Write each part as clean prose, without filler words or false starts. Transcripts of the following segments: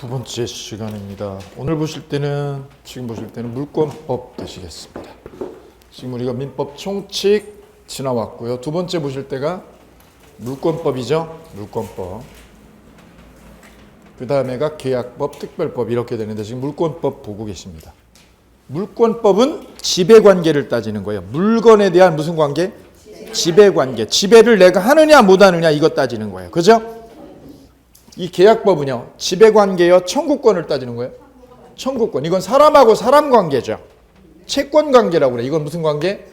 두 번째 시간입니다. 오늘 지금 보실 때는 물권법 되시겠습니다. 지금 우리가 민법 총칙 지나왔고요. 두 번째 보실 때가 물권법이죠. 물권법. 그 다음에가 계약법, 특별법 이렇게 되는데 지금 물권법 보고 계십니다. 물권법은 지배관계를 따지는 거예요. 물건에 대한 무슨 관계? 지배관계. 지배를 내가 하느냐 못하느냐 이거 따지는 거예요. 그죠? 이 계약법은요, 지배관계여 청구권을 따지는 거예요. 청구권. 이건 사람하고 사람 관계죠. 채권관계라고 그래요. 이건 무슨 관계?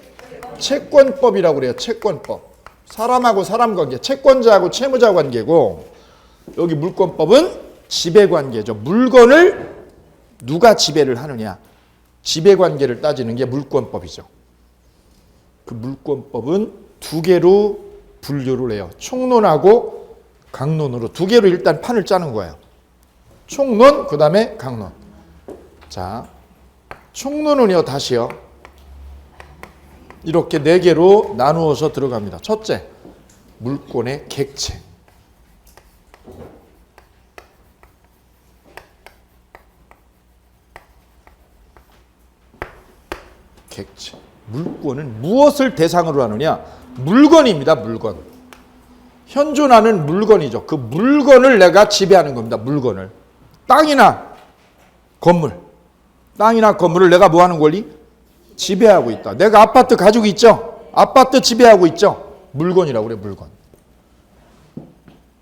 채권법이라고 그래요. 채권법. 사람하고 사람 관계. 채권자하고 채무자 관계고, 여기 물권법은 지배관계죠. 물건을 누가 지배를 하느냐. 지배관계를 따지는 게 물권법이죠. 그 물권법은 두 개로 분류를 해요. 총론하고 강론으로 두 개로 일단 판을 짜는 거예요. 총론, 그 다음에 강론. 자, 총론은요, 다시요. 이렇게 네 개로 나누어서 들어갑니다. 첫째, 물권의 객체. 객체. 물권은 무엇을 대상으로 하느냐? 물건입니다, 물건. 현존하는 물건이죠. 그 물건을 내가 지배하는 겁니다. 물건을. 땅이나 건물. 땅이나 건물을 내가 뭐 하는 권리? 지배하고 있다. 내가 아파트 가지고 있죠? 아파트 지배하고 있죠? 물건이라고 그래, 물건.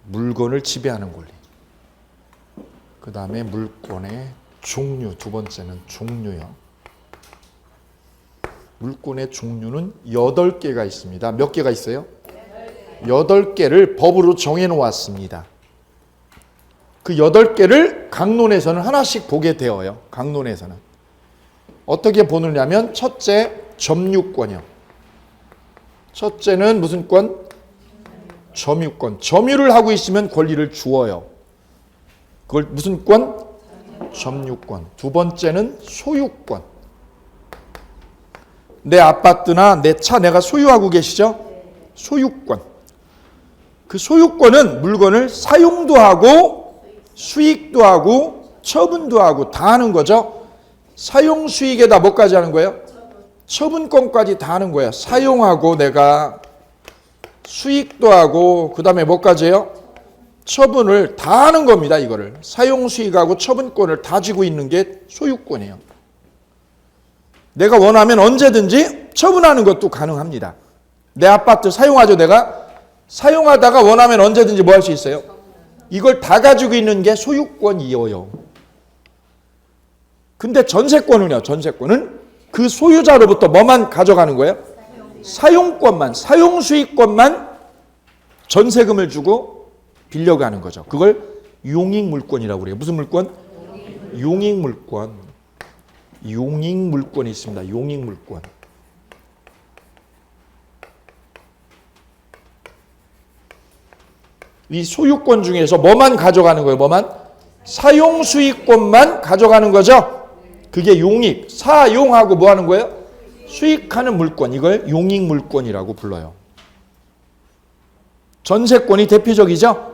물건을 지배하는 권리. 그 다음에 물권의 종류. 두 번째는 종류요. 물권의 종류는 8개가 있습니다. 몇 개가 있어요? 8개를 법으로 정해놓았습니다. 그 8개를 강론에서는 하나씩 보게 되어요. 강론에서는. 어떻게 보느냐면 첫째, 점유권이요. 첫째는 무슨 권? 점유권. 점유를 하고 있으면 권리를 주어요. 그걸 무슨 권? 점유권. 두 번째는 소유권. 내 아파트나 내 차 내가 소유하고 계시죠? 소유권. 그 소유권은 물건을 사용도 하고 수익도 하고 처분도 하고 다 하는 거죠. 사용 수익에다 뭐까지 하는 거예요? 처분권까지 다 하는 거예요. 사용하고 내가 수익도 하고 그 다음에 뭐까지 해요? 처분을 다 하는 겁니다. 이거를. 사용 수익하고 처분권을 다 쥐고 있는 게 소유권이에요. 내가 원하면 언제든지 처분하는 것도 가능합니다. 내 아파트 사용하죠. 내가 사용하다가 원하면 언제든지 뭐 할 수 있어요? 이걸 다 가지고 있는 게 소유권이에요. 근데 전세권은요. 전세권은 그 소유자로부터 뭐만 가져가는 거예요? 사용권만, 사용수익권만 전세금을 주고 빌려가는 거죠. 그걸 용익물권이라고 그래요. 무슨 물권? 용익물권. 용익물권이 있습니다. 용익물권. 이 소유권 중에서 뭐만 가져가는 거예요? 뭐만? 사용수익권만 가져가는 거죠? 그게 용익. 사용하고 뭐 하는 거예요? 수익하는 물권. 이걸 용익물권이라고 불러요. 전세권이 대표적이죠?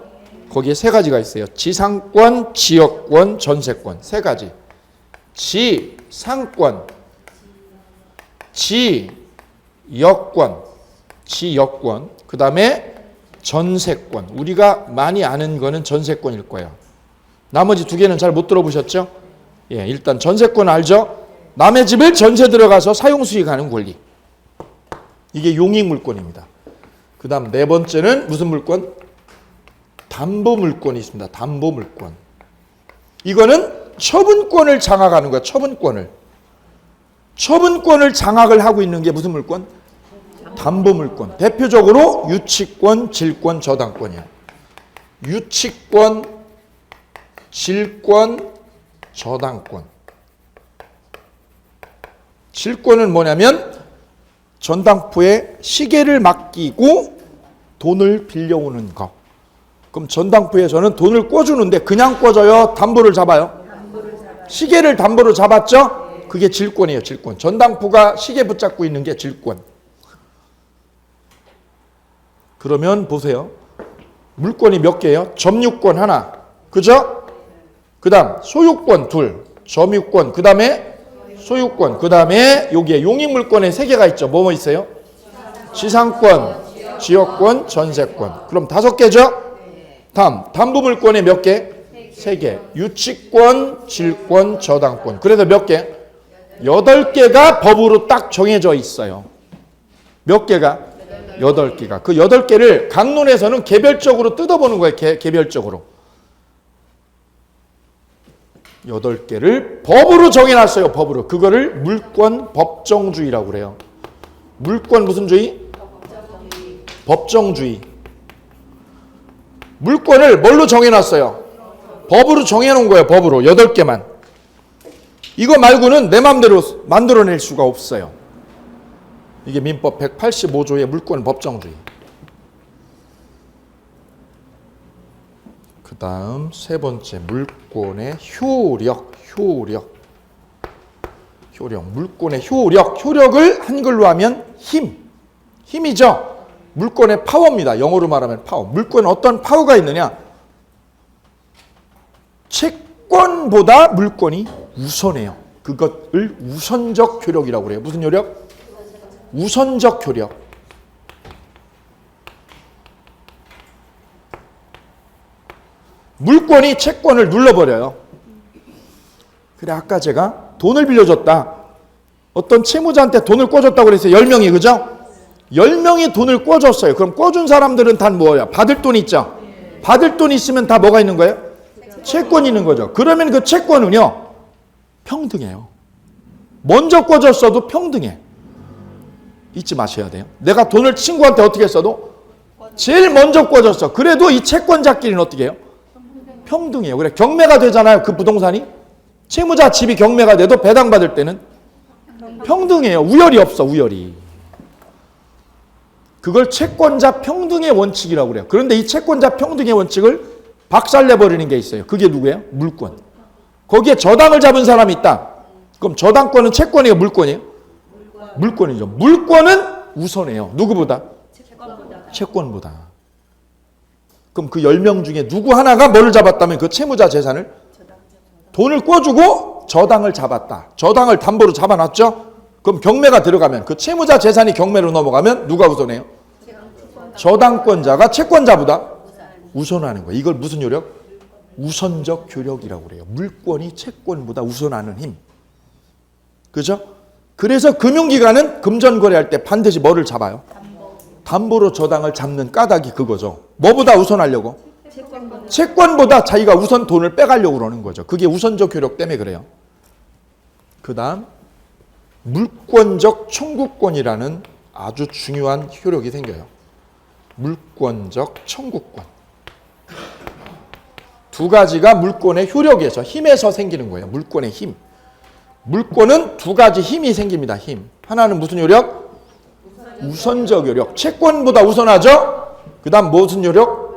거기에 세 가지가 있어요. 지상권, 지역권, 전세권. 세 가지. 지상권, 지역권, 지역권. 그 다음에 전세권. 우리가 많이 아는 거는 전세권일 거예요. 나머지 두 개는 잘 못 들어보셨죠? 예, 일단 전세권 알죠? 남의 집을 전세 들어가서 사용수익하는 권리. 이게 용익물권입니다. 그 다음 네 번째는 무슨 물권? 담보물권이 있습니다. 담보물권. 이거는 처분권을 장악하는 거야. 처분권을. 처분권을 장악을 하고 있는 게 무슨 물권? 담보물권. 대표적으로 유치권, 질권, 저당권이야. 유치권, 질권, 저당권. 질권은 뭐냐면 전당포에 시계를 맡기고 돈을 빌려오는 거. 그럼 전당포에서는 돈을 꿔주는데 그냥 꿔줘요? 담보를 잡아요? 시계를 담보로 잡았죠? 그게 질권이에요. 질권. 전당포가 시계 붙잡고 있는 게 질권. 그러면 보세요. 물권이 몇 개예요? 점유권 하나. 그죠? 그 다음 소유권 둘, 점유권, 그 다음에 소유권, 그 다음에 여기에 용익물권에 3개가 있죠. 뭐뭐 있어요? 지상권, 지역권, 전세권. 그럼 5개죠? 다음 담보물권에 몇 개? 3개. 유치권, 질권, 저당권. 그래서 몇 개? 8개가 법으로 딱 정해져 있어요. 몇 개가? 8개가. 그 8개를 강론에서는 개별적으로 뜯어보는 거예요. 개별적으로. 8개를 법으로 정해놨어요. 법으로. 그거를 물권 법정주의라고 그래요. 물권 무슨 주의? 법정주의. 물권을 뭘로 정해놨어요? 법으로 정해놓은 거예요. 법으로. 8개만. 이거 말고는 내 마음대로 만들어낼 수가 없어요. 이게 민법 185조의 물권 법정주의. 그 다음 3번째 물권의 효력. 물권의 효력을 한글로 하면 힘이죠. 물권의 파워입니다. 영어로 말하면 파워. 물권은 어떤 파워가 있느냐? 채권보다 물권이 우선해요. 그것을 우선적 효력이라고 그래요. 무슨 효력? 우선적 효력. 물권이 채권을 눌러버려요. 그래, 아까 제가 돈을 빌려줬다. 어떤 채무자한테 돈을 꿔줬다고 그랬어요. 10명이, 그죠? 10명이 돈을 꿔줬어요. 그럼 꿔준 사람들은 다 뭐야? 받을 돈 있죠? 받을 돈 있으면 다 뭐가 있는 거예요? 채권이 있는 거죠. 그러면 그 채권은요, 평등해요. 먼저 꿔줬어도 평등해. 잊지 마셔야 돼요. 내가 돈을 친구한테 어떻게 써도 제일 먼저 꿔줬어. 그래도 이 채권자끼리는 어떻게 해요? 평등해요. 그래, 경매가 되잖아요. 그 부동산이. 채무자 집이 경매가 돼도 배당받을 때는 평등해요. 우열이 없어, 우열이. 그걸 채권자 평등의 원칙이라고 그래요. 그런데 이 채권자 평등의 원칙을 박살내버리는 게 있어요. 그게 누구예요? 물권. 거기에 저당을 잡은 사람이 있다. 그럼 저당권은 채권이에요? 물권이에요? 물권이죠. 물권은 우선해요. 누구보다? 채권보다. 그럼 그 10명 중에 누구 하나가 뭐를 잡았다면 그 채무자 재산을 돈을 꿔주고 저당을 잡았다. 저당을 담보로 잡아놨죠? 그럼 경매가 들어가면 그 채무자 재산이 경매로 넘어가면 누가 우선해요? 저당권자가 채권자보다 우선하는 거예요. 이걸 무슨 효력? 우선적 효력이라고 그래요. 물권이 채권보다 우선하는 힘. 그죠? 그래서 금융기관은 금전거래할 때 반드시 뭐를 잡아요? 담보로 저당을 잡는 까닭이 그거죠. 뭐보다 우선하려고? 채권보다 자기가 우선 돈을 빼가려고 그러는 거죠. 그게 우선적 효력 때문에 그래요. 그 다음 물권적 청구권이라는 아주 중요한 효력이 생겨요. 물권적 청구권. 2가지가 물권의 효력에서, 힘에서 생기는 거예요. 물권의 힘. 물권은 2가지 힘이 생깁니다. 힘. 하나는 무슨 효력? 우선적 효력. 채권보다 우선하죠? 그 다음 무슨 효력?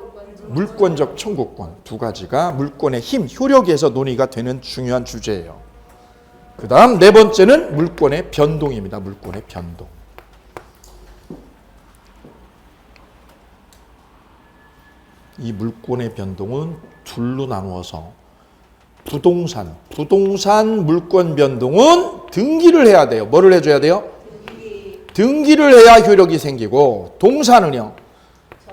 물권적 청구권. 2가지가 물권의 힘, 효력에서 논의가 되는 중요한 주제예요. 그 다음 4번째는 물권의 변동입니다. 물권의 변동. 이 물권의 변동은 둘로 나누어서 부동산 물권 변동은 등기를 해야 돼요. 뭐를 해줘야 돼요? 등기를 해야 효력이 생기고, 동산은요,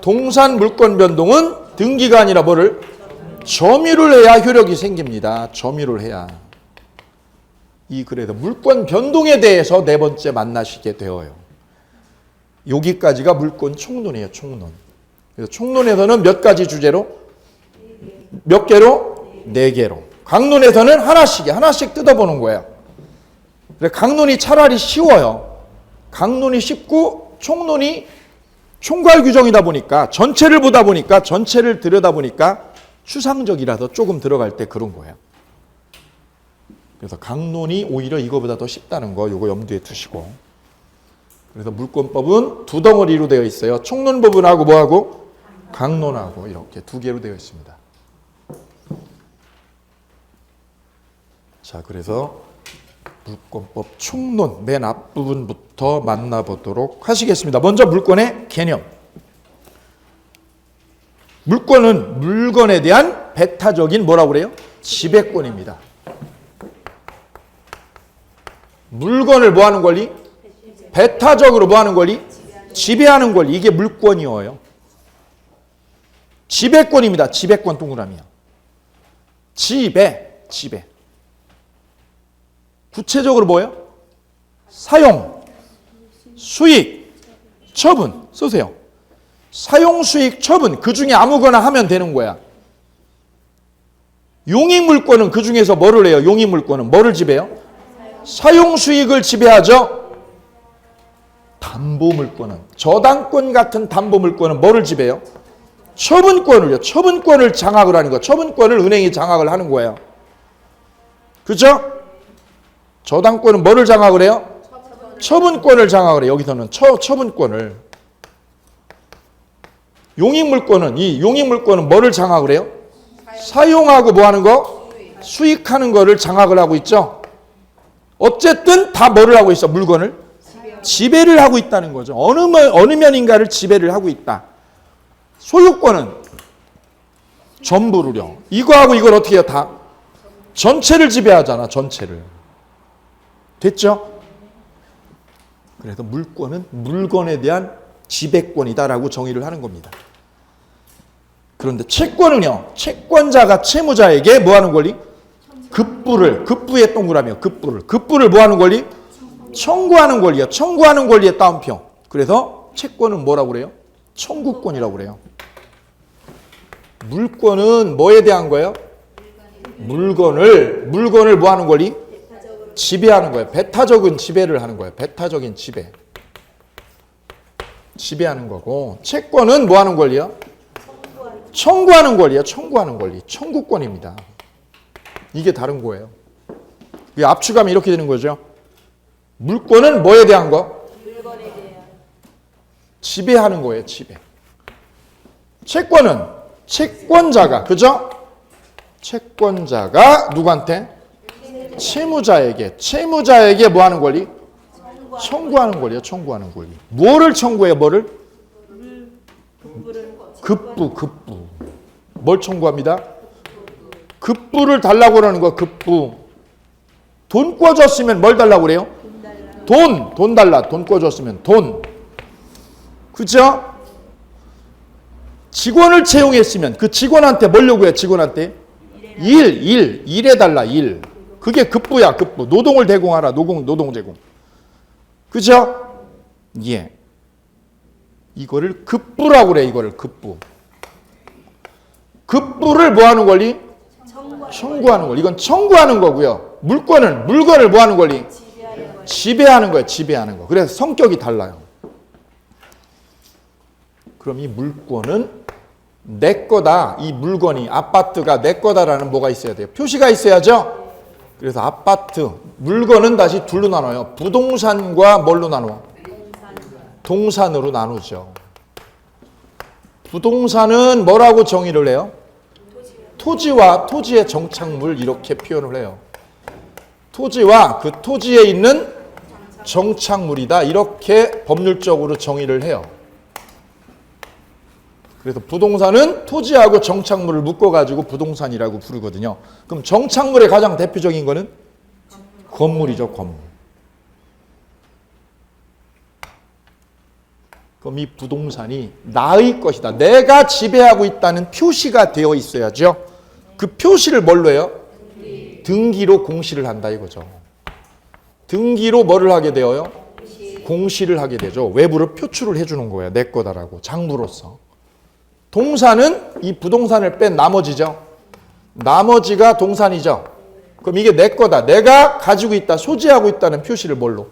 동산 물권 변동은 등기가 아니라 뭐를? 점유를 해야 효력이 생깁니다. 점유를 해야. 그래서 물권 변동에 대해서 4번째 만나시게 되어요. 여기까지가 물권 총론이에요. 총론. 그래서 총론에서는 몇 가지 주제로? 몇 개로? 4개로. 강론에서는 하나씩 뜯어보는 거예요. 강론이 차라리 쉬워요. 강론이 쉽고 총론이 총괄 규정이다 보니까, 전체를 보다 보니까, 전체를 들여다보니까 추상적이라서 조금 들어갈 때 그런 거예요. 그래서 강론이 오히려 이거보다 더 쉽다는 거, 이거 염두에 두시고. 그래서 물권법은 2덩어리로 되어 있어요. 총론 부분하고 뭐하고? 강론하고 이렇게 2개로 되어 있습니다. 자, 그래서 물권법 총론 맨 앞부분부터 만나보도록 하시겠습니다. 먼저 물권의 개념. 물권은 물건에 대한 배타적인 뭐라고 그래요? 지배권입니다. 물건을 뭐 하는 권리? 배타적으로 뭐 하는 권리? 지배하는 권리. 이게 물권이에요. 지배권입니다. 지배권 동그라미야. 지배. 구체적으로 뭐예요? 사용, 수익, 처분 쓰세요. 사용, 수익, 처분 그 중에 아무거나 하면 되는 거야. 용익물권은 그 중에서 뭐를 해요? 용익물권은 뭐를 지배해요? 사용, 수익을 지배하죠. 담보물권은 저당권 같은 담보물권은 뭐를 지배해요? 처분권을요. 처분권을 장악을 하는 거. 처분권을 은행이 장악을 하는 거예요. 그죠? 저당권은 뭐를 장악을 해요? 처분권을 장악을 해요. 여기서는 처분권을. 용익물권은 이 용익물권은 뭐를 장악을 해요? 사용하고 뭐 하는 거? 수익하는 거를 장악을 하고 있죠. 어쨌든 다 뭐를 하고 있어? 물건을 지배를 하고 있다는 거죠. 어느 면인가를 지배를 하고 있다. 소유권은 전부를요. 이거하고 이걸 어떻게 해요? 다 전체를 지배하잖아. 전체를. 됐죠? 그래서 물권은 물건에 대한 지배권이다라고 정의를 하는 겁니다. 그런데 채권은요. 채권자가 채무자에게 뭐 하는 권리? 급부의 동그라미요. 급부를 뭐 하는 권리? 청구하는 권리요. 청구하는 권리의 따옴표. 그래서 채권은 뭐라고 그래요? 청구권이라고 그래요. 물권은 뭐에 대한 거예요? 물건을 뭐 하는 권리? 지배하는 거예요. 배타적인 지배를 하는 거예요. 배타적인 지배. 지배하는 거고, 채권은 뭐 하는 권리요? 청구하는 권리요. 청구하는 권리. 청구권입니다. 이게 다른 거예요. 압축하면 이렇게 되는 거죠. 물권은 뭐에 대한 거? 물건에 대한. 지배하는 거예요. 지배. 채권은 채권자가, 그죠? 채권자가 누구한테? 채무자에게 뭐 하는 권리? 청구하는 권리요. 청구하는 권리. 뭐를 청구해요? 뭐를? 급부. 뭘 청구합니다? 급부를 달라고 하는 거. 급부. 돈 꿔줬으면 뭘 달라고 그래요? 돈 달라. 돈 꿔줬으면 돈. 그죠? 직원을 채용했으면 그 직원한테 뭘 요구해? 직원한테 일해 달라. 일. 그게 급부야. 급부. 노동을 제공하라. 노동 제공. 그죠? 예. 이거를 급부라고 그래. 이거를 급부. 급부를 뭐 하는 권리? 청구하는 권리. 이건 청구하는 거고요. 물건을 뭐 하는 권리? 지배하는 거예요. 지배하는 거. 그래서 성격이 달라요. 그럼 이 물건은 내 거다. 이 물건이 아파트가 내 거다라는 뭐가 있어야 돼요? 표시가 있어야죠. 그래서 아파트 물건은 다시 둘로 나눠요. 부동산과 뭘로 나눠? 동산으로 나누죠. 부동산은 뭐라고 정의를 해요? 토지와 토지의 정착물 이렇게 표현을 해요. 토지와 그 토지에 있는 정착물이다. 이렇게 법률적으로 정의를 해요. 그래서 부동산은 토지하고 정착물을 묶어가지고 부동산이라고 부르거든요. 그럼 정착물의 가장 대표적인 거는 건물이죠. 건물. 그럼 이 부동산이 나의 것이다. 내가 지배하고 있다는 표시가 되어 있어야죠. 그 표시를 뭘로 해요? 등기로 공시를 한다 이거죠. 등기로 뭐를 하게 되어요? 공시를 하게 되죠. 외부로 표출을 해주는 거예요. 내 거다라고. 장부로서. 동산은 이 부동산을 뺀 나머지죠. 나머지가 동산이죠. 그럼 이게 내 거다. 내가 가지고 있다. 소지하고 있다는 표시를 뭘로?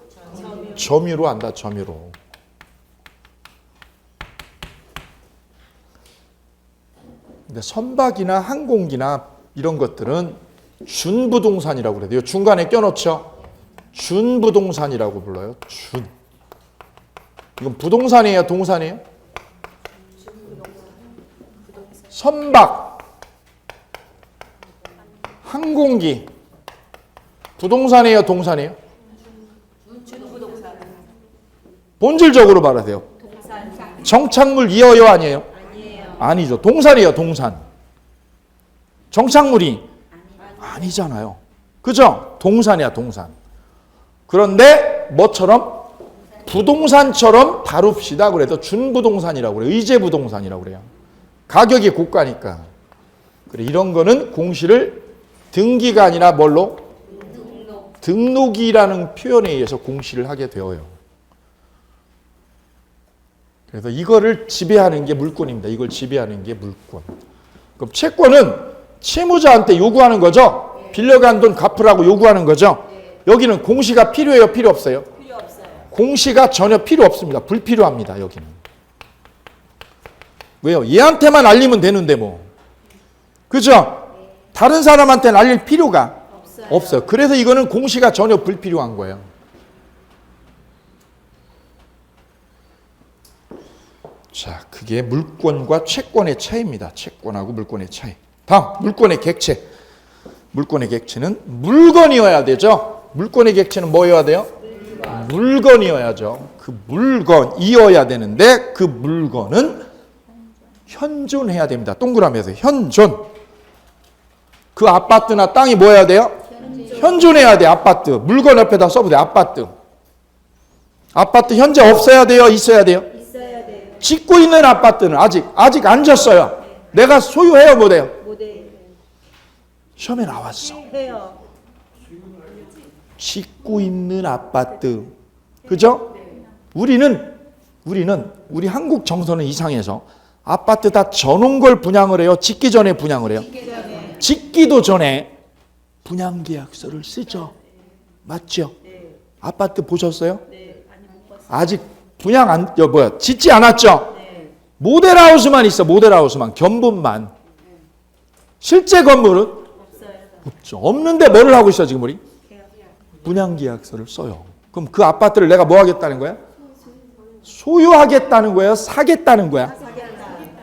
점유로 한다. 점유로. 근데 선박이나 항공기나 이런 것들은 준부동산이라고 그래요. 중간에 껴놓죠. 준부동산이라고 불러요. 준. 이건 부동산이에요? 동산이에요? 선박, 항공기, 부동산이에요? 동산이에요? 본질적으로 말하세요. 정착물 이어요? 아니에요? 아니죠. 동산이에요. 동산. 정착물이 아니잖아요. 그죠? 동산이야, 동산. 그런데 뭐처럼? 부동산처럼 다룹시다. 그래도 준부동산이라고 그래요. 의제부동산이라고 그래요. 가격이 고가니까. 그래, 이런 거는 공시를 등기가 아니라 뭘로? 등록이라는 표현에 의해서 공시를 하게 되어요. 그래서 이거를 지배하는 게 물권입니다. 이걸 지배하는 게 물권. 그럼 채권은 채무자한테 요구하는 거죠. 빌려간 돈 갚으라고 요구하는 거죠. 여기는 공시가 필요해요? 필요 없어요? 필요 없어요. 공시가 전혀 필요 없습니다. 불필요합니다. 여기는. 왜요? 얘한테만 알리면 되는데 뭐. 그죠? 다른 사람한테는 알릴 필요가 없어요. 그래서 이거는 공시가 전혀 불필요한 거예요. 자, 그게 물권과 채권의 차이입니다. 채권하고 물권의 차이. 다음, 물권의 객체. 물권의 객체는 물건이어야 되죠. 물권의 객체는 뭐여야 돼요? 물건이어야죠. 그 물건이어야 되는데 그 물건은 현존해야 됩니다. 동그라미에서 현존. 그 아파트나 땅이 뭐 해야 돼요? 현존해야 돼. 아파트. 물건 옆에다 써보세요. 아파트. 아파트 현재 없어야 돼요? 있어야 돼요? 있어야 돼요. 짓고 있는 아파트는 아직 안 졌어요. 내가 소유해요? 못해요? 못해요. 시험에 나왔어. 해요. 짓고 있는 아파트. 그죠? 우리는 우리 한국 정서는 이상해서 아파트 다 져놓은 걸 분양을 해요? 짓기 전에 분양을 해요? 짓기도 전에 분양계약서를 쓰죠. 맞죠? 아파트 보셨어요? 아직 분양 짓지 않았죠? 모델하우스만 있어. 모델하우스만. 견본만. 실제 건물은 없죠. 없는데 뭐를 하고 있어 지금 우리? 분양계약서를 써요. 그럼 그 아파트를 내가 뭐 하겠다는 거야? 소유하겠다는 거예요? 사겠다는 거야?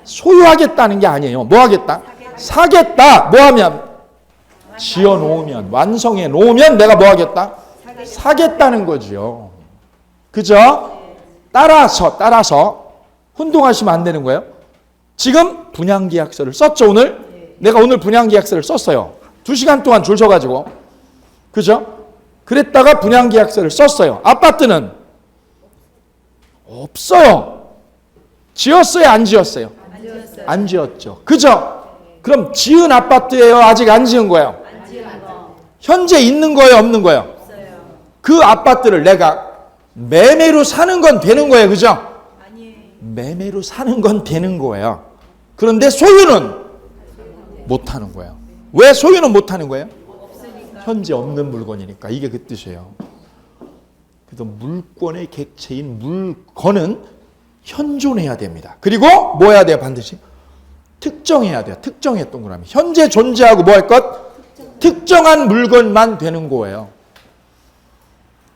소유하겠다는 게 아니에요. 뭐 하겠다? 사겠다. 뭐 하면? 지어 놓으면, 완성해 놓으면 내가 뭐 하겠다? 사겠다는 거지요. 그죠? 따라서 혼동하시면 안 되는 거예요. 지금 분양계약서를 썼죠, 오늘? 내가 오늘 분양계약서를 썼어요. 2시간 동안 줄 서가지고. 그죠? 그랬다가 분양계약서를 썼어요. 아파트는 없어요. 지었어요, 안 지었어요? 안 지었죠. 그죠? 그럼 지은 아파트예요? 아직 안 지은 거예요? 안 지은 거. 현재 있는 거예요, 없는 거예요? 없어요. 그 아파트를 내가 매매로 사는 건 되는 거예요. 그죠? 아니에요. 매매로 사는 건 되는 거예요. 그런데 소유는 못 하는 거예요. 왜 소유는 못 하는 거예요? 없으니까. 현재 없는 물건이니까. 이게 그 뜻이에요. 그래서 물권의 객체인 물건은 현존해야 됩니다. 그리고 뭐 해야 돼요? 반드시 특정해야 돼요. 특정의 동그라미. 현재 존재하고 뭐 할 것? 특정한 물건만 되는 거예요.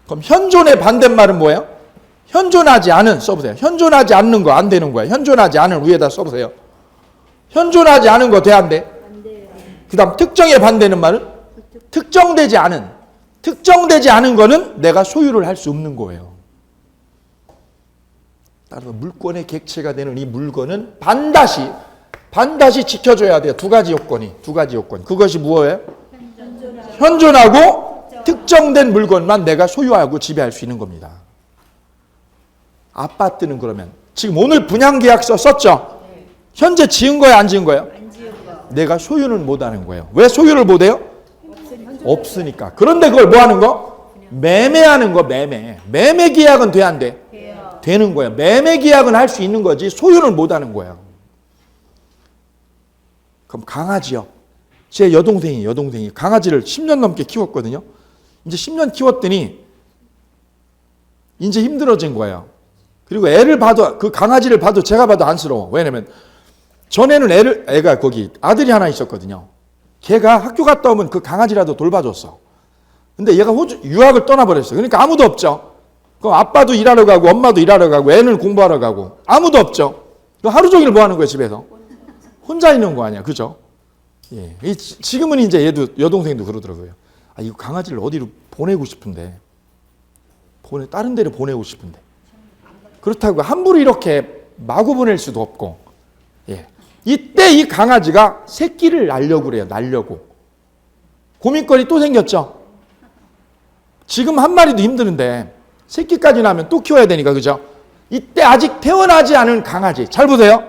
그럼 현존의 반대말은 뭐예요? 현존하지 않은 써보세요. 현존하지 않는 거 안 되는 거예요. 현존하지 않은 위에다 써보세요. 현존하지 않은 거 돼 안 돼? 안 돼요. 그 다음 특정의 반대는 말은? 특정되지 않은. 특정되지 않은 거는 내가 소유를 할 수 없는 거예요. 따라서 물권의 객체가 되는 이 물건은 반드시 지켜줘야 돼요. 두 가지 요건. 그것이 뭐예요? 현존하고 특정된 물건만 내가 소유하고 지배할 수 있는 겁니다. 아파트는 그러면 지금 오늘 분양계약서 썼죠? 현재 지은 거예요? 안 지은 거예요? 안 지은 거. 내가 소유는 못하는 거예요. 왜 소유를 못해요? 없으니까. 그런데 그걸 뭐 하는 거? 매매하는 거. 매매 계약은 돼 안 돼? 돼요. 되는 거예요. 매매 계약은 할 수 있는 거지 소유는 못하는 거예요. 그럼 강아지요. 제 여동생이 강아지를 10년 넘게 키웠거든요. 이제 10년 키웠더니 이제 힘들어진 거예요. 그리고 애를 봐도 그 강아지를 봐도 제가 봐도 안쓰러워. 왜냐면 전에는 애가 거기 아들이 하나 있었거든요. 걔가 학교 갔다 오면 그 강아지라도 돌봐줬어. 근데 얘가 호주 유학을 떠나버렸어요. 그러니까 아무도 없죠. 그럼 아빠도 일하러 가고 엄마도 일하러 가고 애는 공부하러 가고 아무도 없죠. 하루 종일 뭐 하는 거예요, 집에서? 혼자 있는 거 아니야. 그죠? 예. 지금은 이제 얘도 여동생도 그러더라고요. 아, 이거 강아지를 어디로 보내고 싶은데. 다른 데로 보내고 싶은데. 그렇다고 함부로 이렇게 마구 보낼 수도 없고. 예. 이때 이 강아지가 새끼를 낳으려고 그래요. 낳으려고. 고민거리 또 생겼죠. 지금 한 마리도 힘드는데 새끼까지 나면 또 키워야 되니까, 그죠? 이때 아직 태어나지 않은 강아지, 잘 보세요.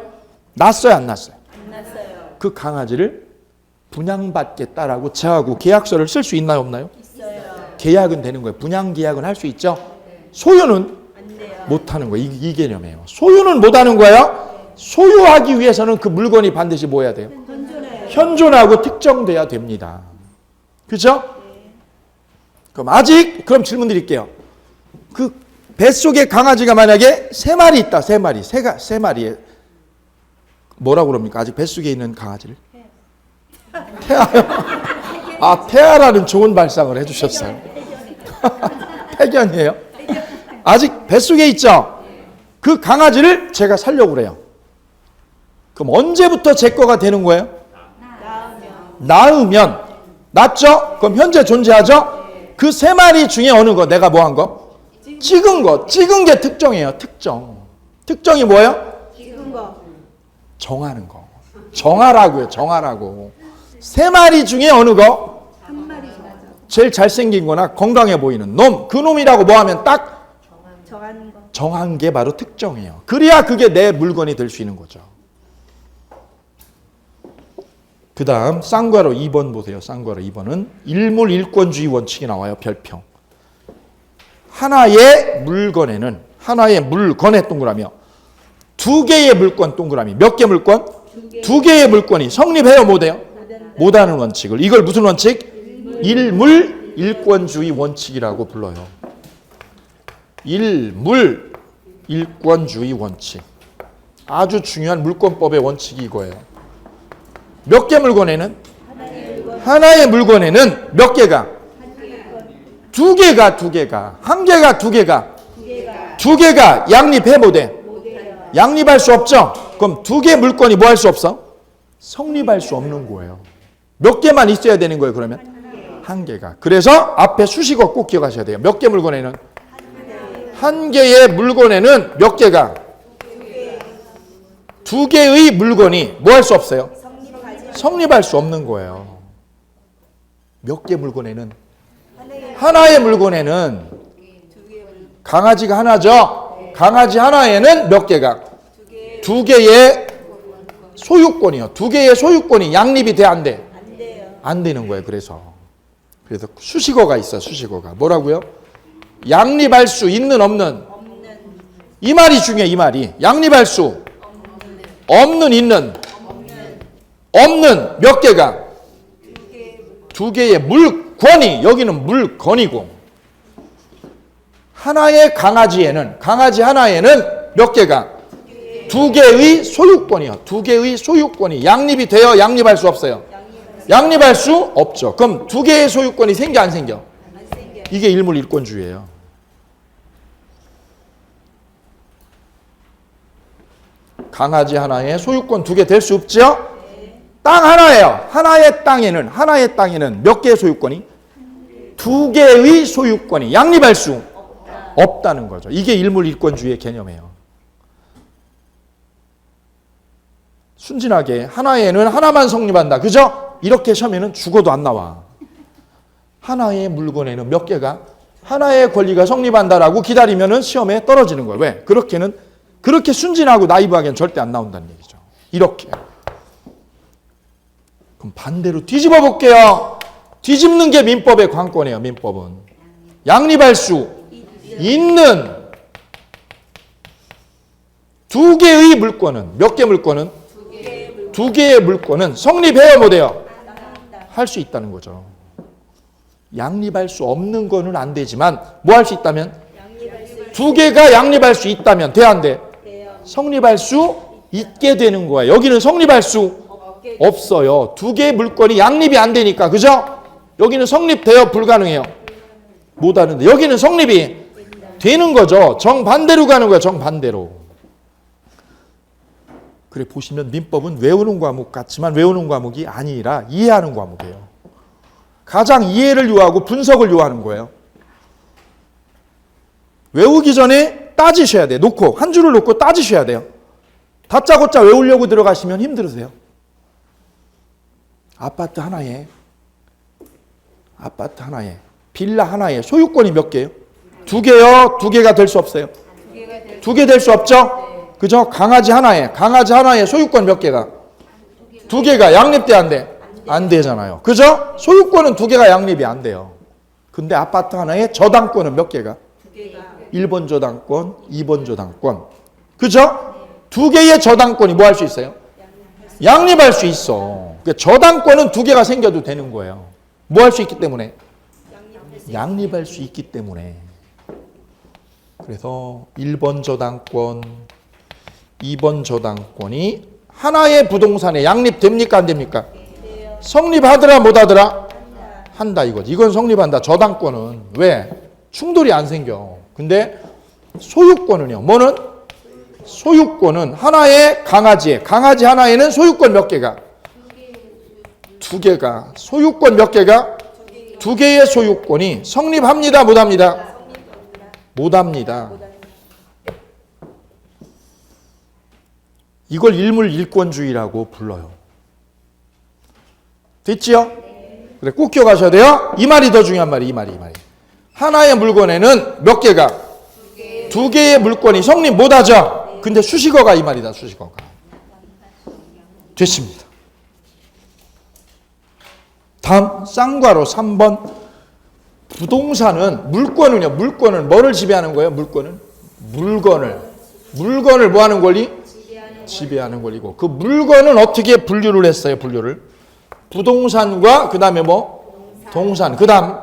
낳았어요, 안 낳았어요? 안 났어요. 그 강아지를 분양받겠다라고 저하고 계약서를 쓸 수 있나요, 없나요? 있어요. 계약은 되는 거예요. 분양 계약은 할 수 있죠. 소유는 안 돼요. 못 하는 거예요. 이 개념이에요. 소유는 못 하는 거예요. 소유하기 위해서는 그 물건이 반드시 뭐 해야 돼요? 현존해요. 현존하고 특정돼야 됩니다. 그렇죠? 그럼 질문 드릴게요. 그 뱃속에 강아지가 만약에 3마리 있다. 3마리. 세 마리에 뭐라고 그럽니까? 아직 뱃속에 있는 강아지를? 태아요. 아, 태아라는 좋은 발상을 해주셨어요. 태견이에요. 아직 뱃속에 있죠? 그 강아지를 제가 살려고 그래요. 그럼 언제부터 제 거가 되는 거예요? 낳으면. 낳죠? 그럼 현재 존재하죠? 그 3마리 중에 어느 거? 내가 뭐 한 거? 찍은 거. 찍은 게 특정이에요. 특정. 특정이 뭐예요? 찍은 거. 정하는 거. 정하라고요. 정하라고. 3마리 중에 어느 거? 한 마리 맞아. 제일 잘생긴 거나 건강해 보이는 놈. 그 놈이라고 뭐 하면 딱 정하는 거. 정한 게 바로 특정이에요. 그래야 그게 내 물건이 될 수 있는 거죠. 그 다음 쌍괄호 2번 보세요. 쌍괄호 2번은 일물일권주의 원칙이 나와요. 별표. 하나의 물건에 동그라미요. 2개의 물건 동그라미. 몇 개 물건? 2개의 물건이 성립해요, 못해요? 못하는 원칙을. 이걸 무슨 원칙? 일물일권주의 원칙이라고 불러요. 일물일권주의 원칙. 아주 중요한 물권법의 원칙이 이거예요. 몇 개 물건에는? 하나의 물건에는 몇 개가? 2개가, 2개가. 1개가, 2개가. 2개가 양립해 못해? 양립할 수 없죠? 그럼 2개 물건이 뭐 할 수 없어? 성립할 수 없는 거예요. 몇 개만 있어야 되는 거예요, 그러면? 1개가. 그래서 앞에 수식어 꼭 기억하셔야 돼요. 몇 개 물건에는? 1개의 물건에는 몇 개가? 2개의 물건이 뭐 할 수 없어요? 성립할 수 없는 거예요. 몇 개 물건에는? 하나의 물건에는 강아지가 하나죠? 강아지 하나에는 몇 개가? 2개의 소유권이요. 2개의 소유권이 양립이 돼, 안 돼? 안 돼요. 안 되는 거예요. 그래서 수식어가 있어. 수식어가 뭐라고요? 양립할 수 있는 없는? 이 말이 중요해. 이 말이 양립할 수 없는 있는? 없는 몇 개가? 2개의 물권이. 여기는 물건이고, 하나의 강아지 하나에는 몇 개가? 2개의 소유권이요. 2개의 소유권이 양립이 돼요? 양립할 수 없어요? 양립할 수 없죠. 그럼 2개의 소유권이 생겨, 안 생겨? 안 생겨. 이게 일물일권주의예요. 강아지 하나에 소유권 2개 될 수 없죠? 땅 하나예요. 하나의 땅에는 몇 개의 소유권이? 2개의 소유권이 양립할 수 없다는 거죠. 이게 일물일권주의의 개념이에요. 순진하게 하나에는 하나만 성립한다. 그죠? 이렇게 시험에는 죽어도 안 나와. 하나의 물건에는 몇 개가? 하나의 권리가 성립한다라고 기다리면은 시험에 떨어지는 거예요. 왜? 그렇게 순진하고 나이브하게는 절대 안 나온다는 얘기죠. 이렇게. 그럼 반대로 뒤집어 볼게요. 뒤집는 게 민법의 관건이에요. 민법은. 양립할 수 있는 2개의 물건은, 몇 개 물건은? 2개의 물건은 성립해요, 못해요? 할 수 있다는 거죠. 양립할 수 없는 거는 안 되지만 뭐 할 수 있다면? 2개가 양립할 수 있다면 돼, 안 돼? 성립할 수 있게 되는 거예요. 여기는 성립할 수 없어요. 2개의 물건이 양립이 안 되니까. 그죠? 여기는 성립돼요, 불가능해요? 못하는데 여기는 성립이 되는 거죠. 정반대로 가는 거예요. 정반대로. 그래 보시면 민법은 외우는 과목 같지만 외우는 과목이 아니라 이해하는 과목이에요. 가장 이해를 요하고 분석을 요하는 거예요. 외우기 전에 따지셔야 돼요. 한 줄을 놓고 따지셔야 돼요. 다짜고짜 외우려고 들어가시면 힘들으세요. 아파트 하나에 아파트 하나에, 빌라 하나에 소유권이 몇 개예요? 2개요? 2개가 될 수 없어요? 2개 될 수 없죠? 그죠? 강아지 하나에 소유권 몇 개가? 2개가 양립돼 안 돼? 안 되잖아요. 그죠? 소유권은 2개가 양립이 안 돼요. 근데 아파트 하나에 저당권은 몇 개가? 1번 저당권, 2번 저당권. 그죠? 2개의 저당권이 뭐 할 수 있어요? 양립할 수 있어. 그러니까 저당권은 2개가 생겨도 되는 거예요. 뭐 할 수 있기 때문에? 양립할 수 있기 때문에. 그래서 1번 저당권, 2번 저당권이 하나의 부동산에 양립됩니까? 안 됩니까? 성립하더라 못하더라? 한다 이거지. 이건 성립한다. 저당권은. 왜? 충돌이 안 생겨. 근데 소유권은요. 뭐는? 소유권은 하나의 강아지 하나에는 소유권 몇 개가? 2개가. 소유권 몇 개가? 2개의 소유권이 성립합니다 못합니다? 못합니다. 이걸 일물일권주의라고 불러요. 됐지요? 그래, 꼭 기억하셔야 돼요. 이 말이 더 중요한 말이 이 말이. 하나의 물건에는 몇 개가? 2개의 물건이 성립 못하죠. 근데 수식어가 이 말이다. 수식어가. 됐습니다. 다음 쌍괄호 3번. 부동산은 물건은 뭐를 지배하는 거예요? 물건을 뭐 하는 권리? 지배하는 권리고, 그 물건은 어떻게 분류를 했어요? 부동산과 그 다음에 뭐? 동산. 그 다음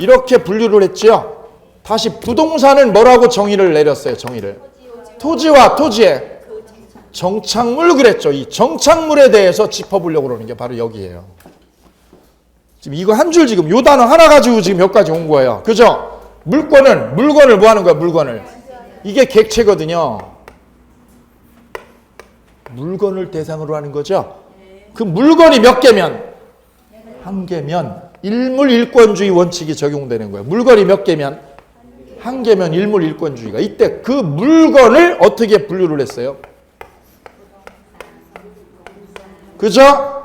이렇게 분류를 했죠. 다시 부동산은 뭐라고 정의를 내렸어요? 토지와 토지의 정착물 그랬죠. 이 정착물에 대해서 짚어보려고 그러는 게 바로 여기예요. 지금 이거 한 줄 지금 요 단어 하나 가지고 지금 여기까지 온 거예요. 그죠? 물건을 뭐 하는 거야? 물건을. 이게 객체거든요. 물건을 대상으로 하는 거죠. 그 물건이 몇 개면? 한 개면 일물일권주의 원칙이 적용되는 거예요. 물건이 몇 개면? 한 개면 일물일권주의가. 이때 그 물건을 어떻게 분류를 했어요? 그죠?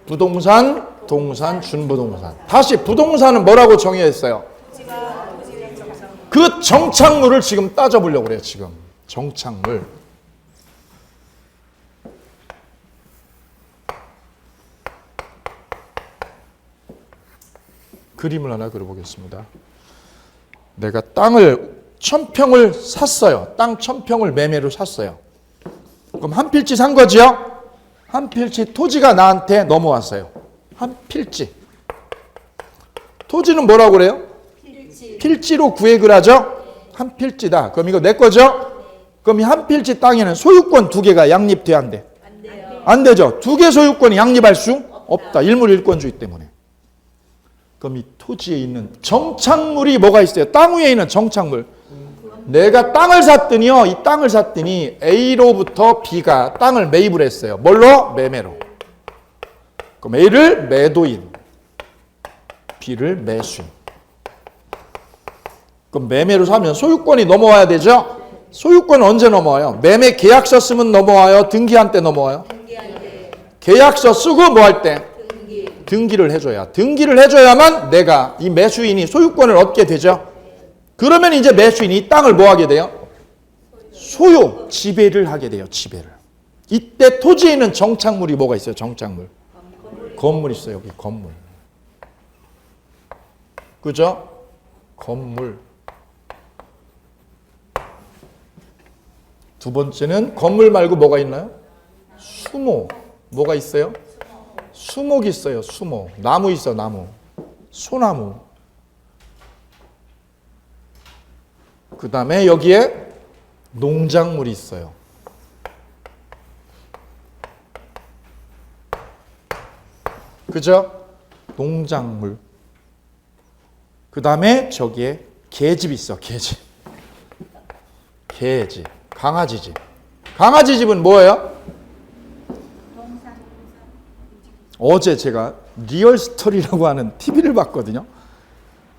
부동산, 동산, 준부동산. 다시 부동산은 뭐라고 정의했어요? 그 정착물을 지금 따져보려고 그래요. 지금 정착물. 그림을 하나 그려보겠습니다. 내가 땅을 1000평을 샀어요. 땅 1000평을 매매로 샀어요. 그럼 한 필지 산 거지요? 한 필지 토지가 나한테 넘어왔어요. 한 필지. 토지는 뭐라고 그래요? 필지로 구획을 하죠? 한 필지다. 그럼 이거 내 거죠? 그럼 이 한 필지 땅에는 소유권 2개가 양립돼야 안 돼? 안 되죠. 2개 소유권이 양립할 수 없다. 일물일권주의 때문에. 그럼 이 토지에 있는 정착물이 뭐가 있어요? 땅 위에 있는 정착물. 내가 땅을 샀더니요. 이 땅을 샀더니 A로부터 B가 땅을 매입을 했어요. 뭘로? 매매로. 그럼 A를 매도인, B를 매수인. 그럼 매매로 사면 소유권이 넘어와야 되죠? 소유권은 언제 넘어와요? 매매 계약서 쓰면 넘어와요? 등기한 때 넘어와요? 계약서 쓰고 뭐 할 때? 등기를 해줘야. 등기를 해줘야만 내가 이 매수인이 소유권을 얻게 되죠. 그러면 이제 매수인이 이 땅을 뭐 하게 돼요? 소유, 지배를 하게 돼요. 지배를. 이때 토지에 있는 정착물이 뭐가 있어요? 정착물. 건물 있어요. 여기 건물. 그죠? 건물. 두 번째는 건물 말고 뭐가 있나요? 수목. 뭐가 있어요? 수목이 있어요. 수목. 나무 있어. 나무. 소나무. 그 다음에 여기에 농작물이 있어요. 그죠? 농작물. 그 다음에 저기에 개집 있어. 개집. 개집. 강아지 집. 강아지 집은 뭐예요? 어제 제가 리얼 스토리라고 하는 TV를 봤거든요.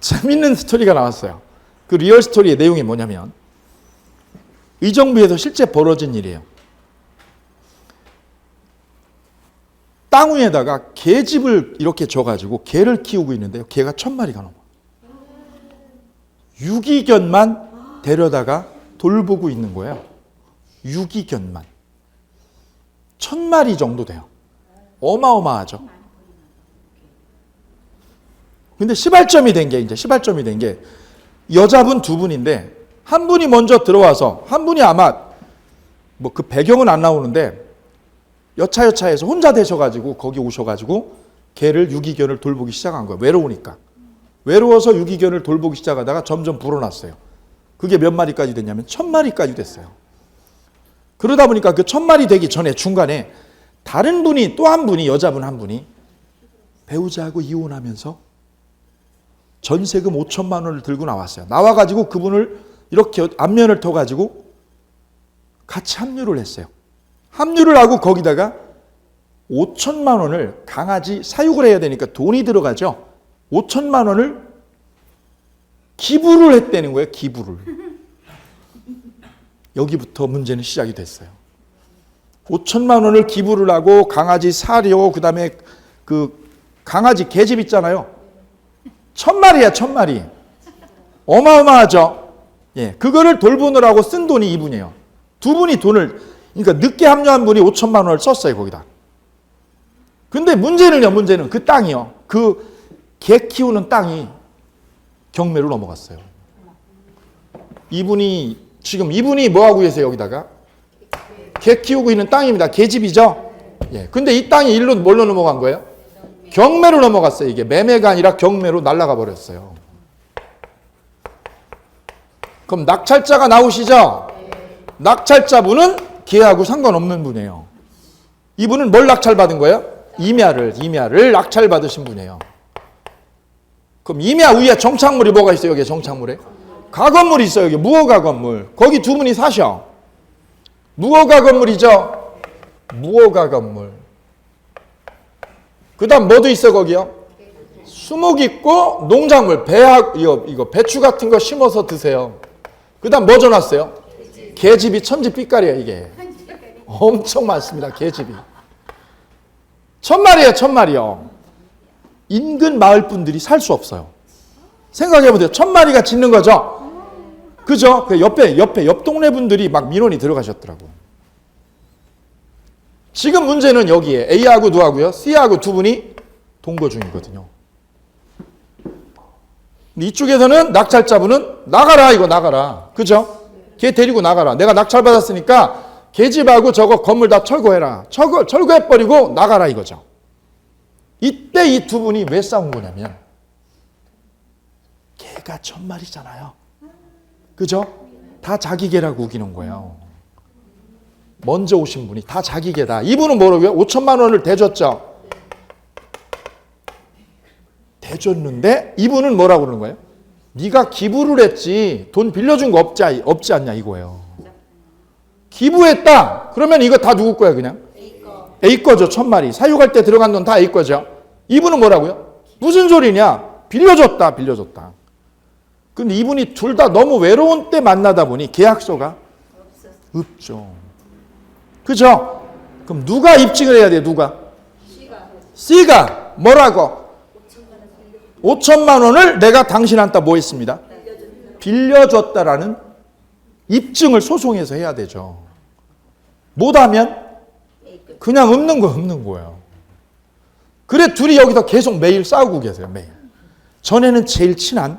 재밌는 스토리가 나왔어요. 그 리얼 스토리의 내용이 뭐냐면 의정부에서 실제 벌어진 일이에요. 땅 위에다가 개집을 이렇게 져가지고 개를 키우고 있는데요. 개가 1000마리가 넘어. 유기견만 데려다가 돌보고 있는 거예요. 유기견만. 1000마리 정도 돼요. 어마어마하죠. 근데 시발점이 된 게 여자분 두 분인데 한 분이 먼저 들어와서 한 분이 아마 뭐 그 배경은 안 나오는데 여차여차해서 혼자 되셔가지고 거기 오셔가지고 개를 유기견을 돌보기 시작한 거예요. 외로우니까. 외로워서 유기견을 돌보기 시작하다가 점점 불어났어요. 그게 몇 마리까지 됐냐면 1000마리까지 됐어요. 그러다 보니까 그 1000마리 되기 전에 중간에 다른 분이 또 한 분이 여자분 한 분이 배우자하고 이혼하면서 전세금 5천만 원을 들고 나왔어요. 나와가지고 그분을 이렇게 안면을 터가지고 같이 합류를 했어요. 합류를 하고 거기다가 5천만 원을 강아지 사육을 해야 되니까 돈이 들어가죠. 5천만 원을 기부를 했다는 거예요. 기부를. 여기부터 문제는 시작이 됐어요. 5천만 원을 기부를 하고 강아지 사료 그다음에 그 강아지 개집 있잖아요. 1000마리야 1000마리. 어마어마하죠. 예, 그거를 돌보느라고 쓴 돈이 이분이에요. 두 분이 돈을 그러니까 늦게 합류한 분이 5천만 원을 썼어요 거기다. 근데 문제는 그 땅이요. 그 개 키우는 땅이 경매로 넘어갔어요. 이분이 뭐 하고 계세요 여기다가? 개 키우고 있는 땅입니다. 개집이죠. 예. 근데 이 땅이 일로 뭘로 넘어간 거예요? 경매로 넘어갔어요. 이게 매매가 아니라 경매로 날아가 버렸어요. 그럼 낙찰자가 나오시죠? 낙찰자분은 개하고 상관없는 분이에요. 이분은 뭘 낙찰받은 거예요? 임야를 낙찰받으신 분이에요. 그럼 임야 위에 정착물이 뭐가 있어요? 여기 정착물에? 가건물이 있어요. 여기 무허가 건물. 거기 두 분이 사셔. 무허가 건물이죠. 무허가 건물. 그 다음 뭐도 있어 거기요? 수목 있고 농작물 이거 배추 같은 거 심어서 드세요. 그 다음 뭐 전놨어요? 개집이 천지빛깔이야 이게. 엄청 많습니다 개집이. 1000마리예요 1000마리요. 인근 마을 분들이 살 수 없어요. 생각해보세요. 1000마리가 짖는 거죠. 그죠? 그 옆 동네 분들이 막 민원이 들어가셨더라고. 지금 문제는 여기에 A하고 누구하고요? C하고 두 분이 동거 중이거든요. 이쪽에서는 낙찰자분은 나가라 이거 나가라. 그죠? 걔 데리고 나가라. 내가 낙찰 받았으니까 걔집하고 저거 건물 다 철거해라. 철거해버리고 나가라 이거죠. 이때 이 두 분이 왜 싸운 거냐면 개가 1000마리잖아요. 그죠? 다 자기 개라고 우기는 거예요. 먼저 오신 분이 다 자기 개다. 이분은 뭐라고요? 5천만 원을 대줬죠. 대줬는데 이분은 뭐라고 그러는 거예요? 네가 기부를 했지 돈 빌려준 거 없지 않냐 이거예요. 기부했다. 그러면 이거 다 누구 거야 그냥? A 거죠. 1000마리. 사육할 때 들어간 돈 다 A 거죠. 이분은 뭐라고요? 무슨 소리냐? 빌려줬다. 근데 이분이 둘 다 너무 외로운 때 만나다 보니 계약서가 없죠. 그죠? 그럼 누가 입증을 해야 돼요? 누가? C가 뭐라고? 5천만 원을 내가 당신한테 뭐 했습니다? 빌려줬다라는 입증을 소송에서 해야 되죠. 못하면 그냥 없는 거예요. 그래 둘이 여기서 계속 매일 싸우고 계세요. 매일. 전에는 제일 친한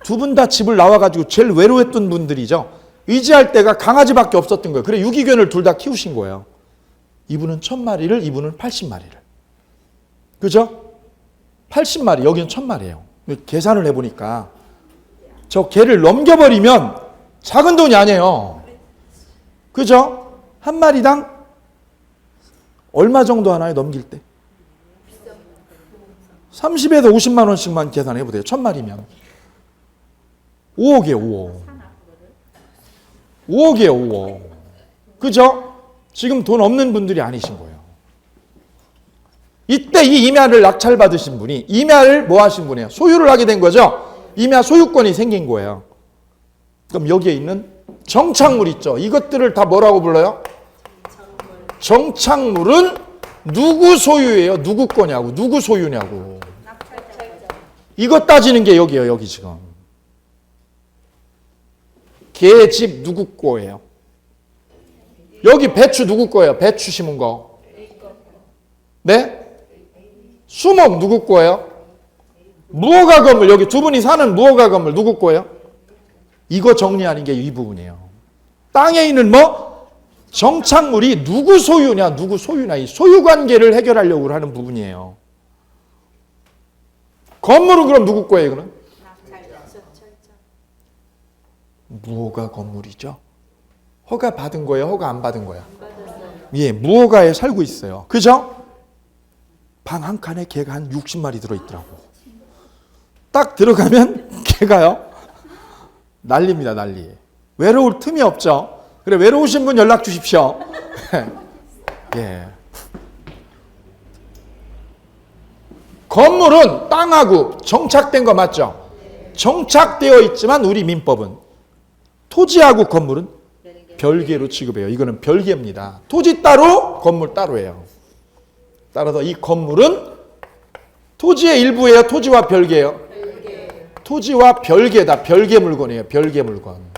두 분 다 집을 나와가지고 제일 외로웠던 분들이죠. 의지할 때가 강아지밖에 없었던 거예요. 그래 유기견을 둘 다 키우신 거예요. 이분은 1000마리를 이분은 80마리를. 그죠? 80마리 여기는 1000마리예요. 계산을 해보니까 저 개를 넘겨버리면 작은 돈이 아니에요. 그죠? 한 마리당 얼마 정도 하나요? 넘길 때? 30에서 50만 원씩만 계산해보세요. 1000마리면. 5억이에요. 5억이에요. 그죠? 지금 돈 없는 분들이 아니신 거예요. 이때 이 임야를 낙찰받으신 분이 임야를 뭐 하신 분이에요? 소유를 하게 된 거죠? 임야 소유권이 생긴 거예요. 그럼 여기에 있는 정착물 있죠? 이것들을 다 뭐라고 불러요? 정착물은 누구 소유예요? 누구 거냐고. 누구 소유냐고. 이거 따지는 게 여기예요. 여기 지금. 걔 집 누구 거예요? 여기 배추 누구 거예요? 배추 심은 거. 네? 수목 누구 거예요? 무허가 건물, 여기 두 분이 사는 무허가 건물 누구 거예요? 이거 정리하는 게 이 부분이에요. 땅에 있는 뭐? 정착물이 누구 소유냐, 누구 소유냐, 이 소유 관계를 해결하려고 하는 부분이에요. 건물은 그럼 누구 거예요, 이거는? 무허가 건물이죠. 허가 받은 거예요, 허가 안 받은 거예요? 예, 무허가에 살고 있어요. 그죠? 방 한 칸에 개가 한 60마리 들어있더라고. 딱 들어가면 개가요, 난리입니다, 난리. 외로울 틈이 없죠. 그래, 외로우신 분 연락 주십시오. 예. 건물은 땅하고 정착된 거 맞죠? 정착되어 있지만 우리 민법은 토지하고 건물은 별개로 취급해요. 이거는 별개입니다. 토지 따로, 건물 따로예요. 따라서 이 건물은 토지의 일부예요, 토지와 별개예요? 토지와 별개다. 별개 물건이에요. 별개 물건.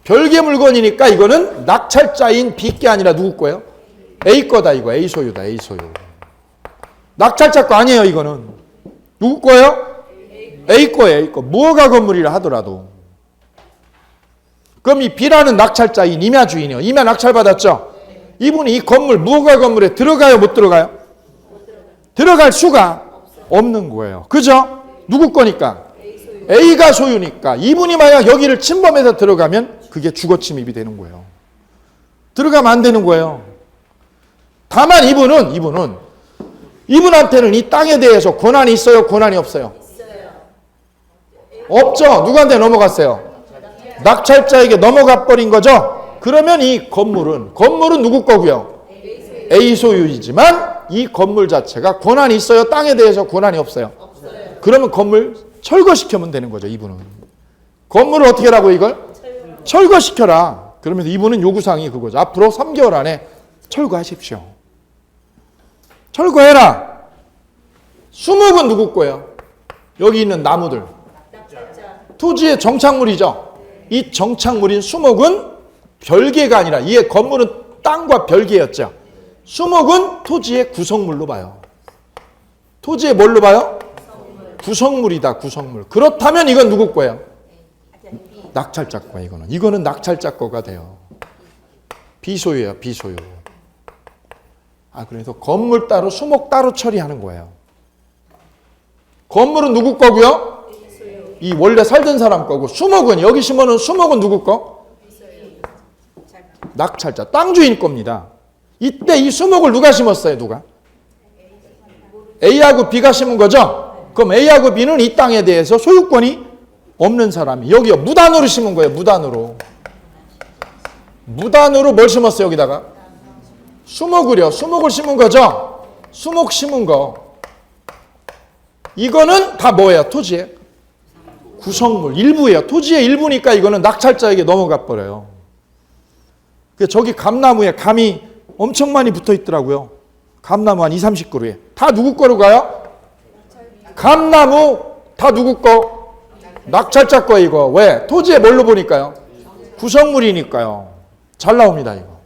별개 물건이니까 이거는 낙찰자인 B게 아니라 누구 거예요? A 거다. 이거 A 소유다. A 소유. 낙찰자 거 아니에요. 이거는 누구 거예요? A 거예요. A 거. 무허가 건물이라 하더라도. 그럼 이 B라는 낙찰자인 임야 주인이요. 임야 낙찰 받았죠? 이분이 이 건물, 무허가 건물에 들어가요, 못 들어가요? 들어갈 수가 없는 거예요. 그죠? 누구 거니까? A가 소유니까. 이분이 만약 여기를 침범해서 들어가면 그게 주거 침입이 되는 거예요. 들어가면 안 되는 거예요. 다만 이분한테는 이 땅에 대해서 권한이 있어요, 권한이 없어요? 없죠. 누구한테 넘어갔어요? 낙찰자에게 넘어가 버린 거죠. 그러면 이 건물은 누구 거고요? A 소유이지만 이 건물 자체가 권한이 있어요, 땅에 대해서 권한이 없어요? 그러면 건물 철거시키면 되는 거죠. 이분은 건물을 어떻게 하라고, 이걸? 철거시켜라. 그러면서 이분은 요구사항이 그거죠. 앞으로 3개월 안에 철거하십시오. 철거해라. 수목은 누구 거예요? 여기 있는 나무들. 토지의 정착물이죠. 이 정착물인 수목은 별개가 아니라, 이게 건물은 땅과 별개였죠. 수목은 토지의 구성물로 봐요. 토지의 뭘로 봐요? 구성물이다. 구성물. 그렇다면 이건 누구 거예요? 낙찰자 거예요. 이거는 낙찰자 거가 돼요. 비소유예요. 비소유. 그래서 건물 따로, 수목 따로 처리하는 거예요. 건물은 누구 거고요? 이 원래 살던 사람 거고, 수목은, 여기 심어놓은 수목은 누구 거? 낙찰자, 땅 주인 겁니다. 이때 이 수목을 누가 심었어요? 누가? A하고 B가 심은 거죠? 그럼 A하고 B는 이 땅에 대해서 소유권이 없는 사람이, 여기요, 무단으로 심은 거예요. 무단으로 뭘 심었어요? 여기다가 수목을요. 수목을 심은 거죠? 수목 심은 거, 이거는 다 뭐예요? 토지의 구성물, 일부예요. 토지의 일부니까 이거는 낙찰자에게 넘어가 버려요. 저기 감나무에 감이 엄청 많이 붙어 있더라고요. 감나무 한 20-30그루에. 다 누구 거로 가요? 감나무 다 누구 거? 낙찰자 거. 이거 왜? 토지에 뭘로 보니까요? 구성물이니까요. 잘 나옵니다. 이거.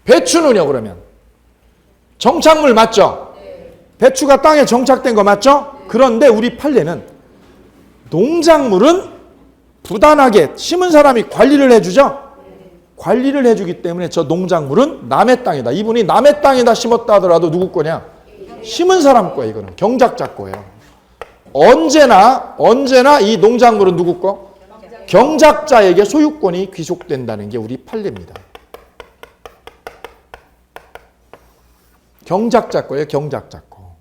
배추는요, 그러면 정착물 맞죠? 배추가 땅에 정착된 거 맞죠? 그런데 우리 판례는 농작물은 부단하게 심은 사람이 관리를 해주죠? 관리를 해주기 때문에 저 농작물은 남의 땅이다. 이분이 남의 땅에다 심었다 하더라도 누구 거냐? 심은 사람 거예요. 이거는 경작자 거예요. 언제나 이 농작물은 누구 거? 경작자에게 소유권이 귀속된다는 게 우리 판례입니다. 경작자 거예요. 경작자 거.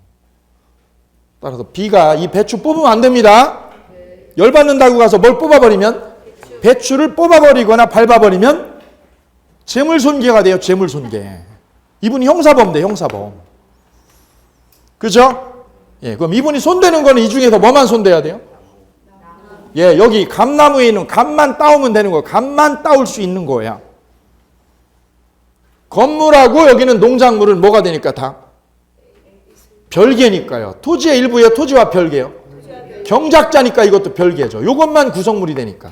따라서 B가 이 배추 뽑으면 안 됩니다. 열받는다고 가서 뭘 뽑아버리면, 배추를 뽑아버리거나 밟아버리면 재물손괴가 돼요. 재물손괴. 이분이 형사범 돼. 형사범. 그죠? 예, 그럼 이분이 손대는 거는 이 중에서 뭐만 손대야 돼요? 예, 여기 감나무에 있는 감만 따오면 되는 거예요. 감만 따올 수 있는 거야. 건물하고 여기는 농작물은 뭐가 되니까 다? 별개니까요. 토지의 일부예요? 토지와 별개요? 경작자니까 이것도 별개죠. 이것만 구성물이 되니까.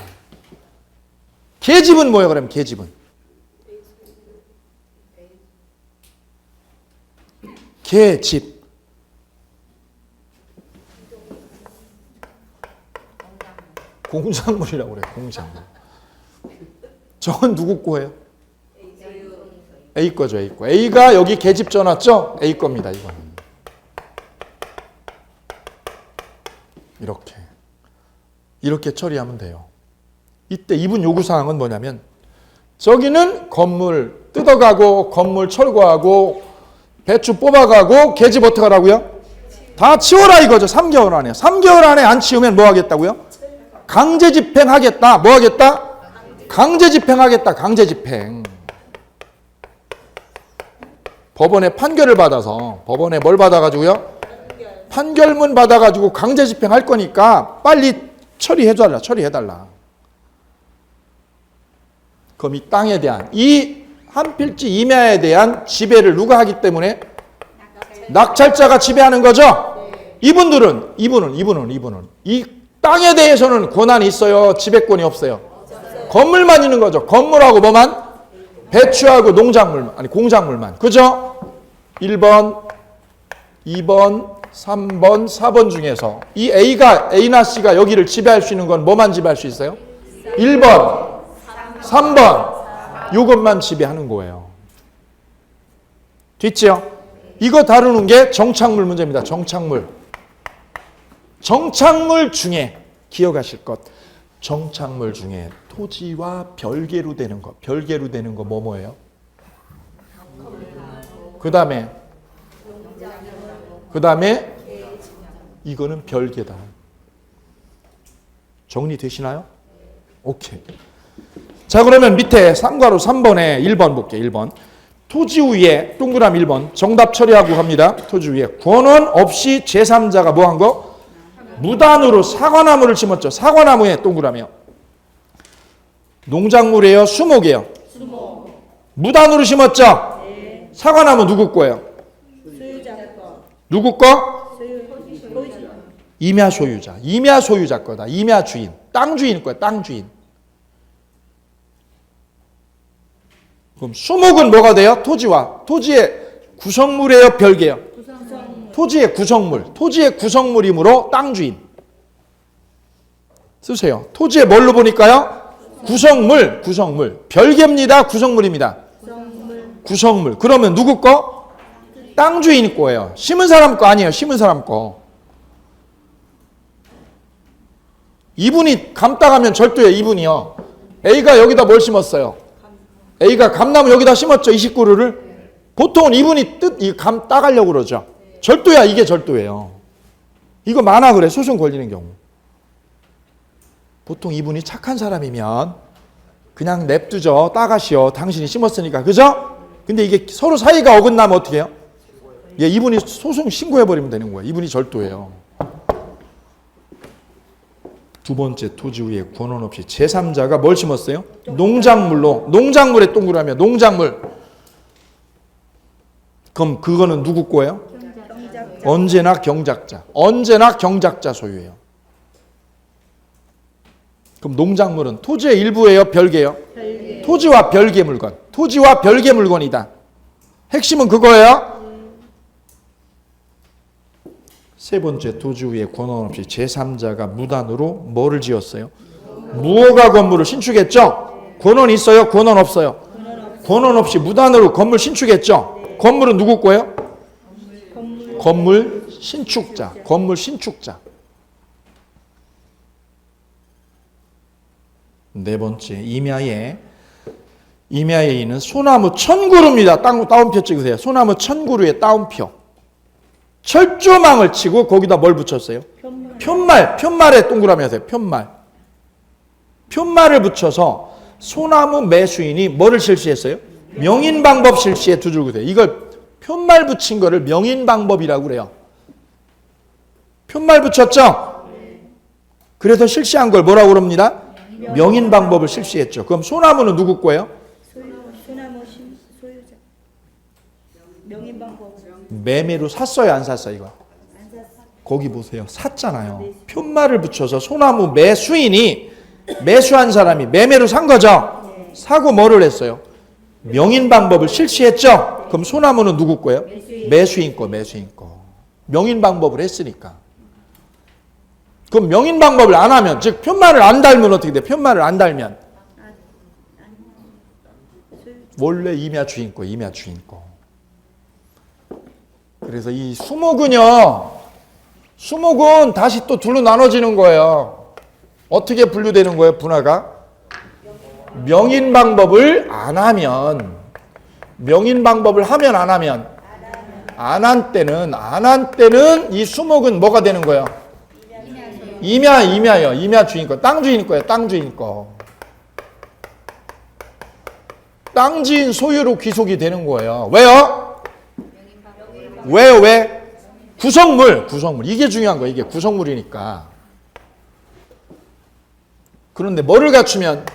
계집은 뭐예요? 그러면 계집은? 계집. 공작물이라고 그래요. 공작물. 저건 누구 거예요? A 거죠. A 거. A가 여기 계집 줘놨죠? A 겁니다. 이거는. 이렇게 처리하면 돼요. 이때 이분 요구사항은 뭐냐면 저기는 건물 뜯어가고 건물 철거하고 배추 뽑아가고 계집 어떻게 하라고요? 다 치워라 이거죠. 3개월 안에. 3개월 안에 안 치우면 뭐 하겠다고요? 강제 집행하겠다. 뭐 하겠다? 강제 집행하겠다. 강제 집행. 법원에 판결을 받아서 법원에 뭘 받아가지고요? 판결문 받아가지고 강제 집행할 거니까 빨리 처리해달라. 처리해달라. 그럼 이 땅에 대한 이 한 필지 임야에 대한 지배를 누가 하기 때문에? 낙찰자가 지배하는 거죠? 이분은 이 땅에 대해서는 권한이 있어요? 지배권이 없어요? 건물만 있는 거죠. 건물하고 뭐만? 배추하고 농작물, 아니 공작물만. 그죠? 1번, 2번, 3번, 4번 중에서 이 A나 C가 여기를 지배할 수 있는 건 뭐만 지배할 수 있어요? 1번, 3번. 이것만 지배하는 거예요. 됐죠? 이거 다루는 게 정착물 문제입니다. 정착물. 정착물 중에 기억하실 것. 정착물 중에 토지와 별개로 되는 거. 별개로 되는 거 뭐예요? 그 다음에 이거는 별개다. 정리되시나요? 오케이. 자, 그러면 밑에 3가로 3번에 1번 볼게요. 1번. 토지 위에 동그라미 1번. 정답 처리하고 갑니다. 토지 위에 권원 없이 제3자가 뭐 한 거? 무단으로 사과나무를 심었죠. 사과나무에 동그라미요. 농작물이에요? 수목이에요? 수목. 무단으로 심었죠? 네. 사과나무 누구 거예요? 소유자 거. 누구 거? 소유자. 임야 소유자. 임야 소유자 거다. 임야 주인. 땅 주인 거야. 땅 주인. 그럼 수목은 뭐가 돼요? 토지의 구성물이에요? 별개요? 구성물. 토지의 구성물. 토지의 구성물이므로 땅 주인. 쓰세요. 토지에 뭘로 보니까요? 구성물. 별개입니다. 구성물입니다. 구성물. 그러면 누구 거? 땅 주인 거예요. 심은 사람 거 아니에요. 심은 사람 거. 이분이 감따가면 절도예요. 이분이요. A가 여기다 뭘 심었어요? A가 감나무 여기다 심었죠. 29그루를. 보통은 이분이 감 따가려고 그러죠. 절도야. 이게 절도예요. 이거 많아 그래. 소송 걸리는 경우. 보통 이분이 착한 사람이면 그냥 냅두죠. 따가시오. 당신이 심었으니까. 그죠? 근데 이게 서로 사이가 어긋나면 어떻게 해요? 예, 이분이 소송 신고해버리면 되는 거예요. 이분이 절도예요. 두 번째 토지 위에 권원 없이 제3자가 뭘 심었어요? 농작물로. 농작물에 동그라미. 농작물. 그럼 그거는 누구 거예요? 언제나 경작자. 언제나 경작자 소유예요. 그럼 농작물은 토지의 일부예요? 별개예요? 별개. 토지와 별개 물건. 토지와 별개 물건이다. 핵심은 그거예요. 세 번째 토지 위에 권한 없이 제3자가 무단으로 뭐를 지었어요? 무허가 건물을 신축했죠? 권한 있어요? 권한 없어요? 권한 없이 무단으로 건물 신축했죠? 건물은 누구 거예요? 건물 신축자. 건물 신축자. 네 번째 임야에 있는 소나무 1000그루입니다. 따옴표 찍으세요. 소나무 1000그루의 따옴표. 철조망을 치고 거기다 뭘 붙였어요? 편말에 동그라미 하세요. 편말을 붙여서 소나무 매수인이 뭐를 실시했어요? 명인방법 실시에 두 줄 그세요. 이걸 편말 붙인 거를 명인방법이라고 그래요. 편말 붙였죠? 그래서 실시한 걸 뭐라고 그럽니다? 명인방법을 실시했죠. 그럼 소나무는 누구 거예요? 매매로 샀어요, 안 샀어요, 이거? 거기 보세요. 샀잖아요. 편말을 붙여서 소나무 매수인이 매수한 사람이 매매로 산 거죠. 사고 뭐를 했어요? 명인 방법을 실시했죠. 그럼 소나무는 누구 거예요? 매수인 거, 매수인 거. 명인 방법을 했으니까. 그럼 명인 방법을 안 하면, 즉 편말을 안 달면 어떻게 돼? 편말을 안 달면 원래 임야 주인 거, 임야 주인 거. 그래서 이 수목은요, 수목은 다시 또 둘로 나눠지는 거예요. 어떻게 분류되는 거예요, 분화가? 명인 방법을 안 하면, 명인 방법을 하면 안 하면, 안 한 때는 이 수목은 뭐가 되는 거예요? 임야요. 임야 주인 거. 땅 주인 거예요, 땅 주인 거. 땅 지인 소유로 귀속이 되는 거예요. 왜요? 왜요, 왜? 구성물. 이게 중요한 거예요. 이게 구성물이니까. 그런데 뭐를 갖추면?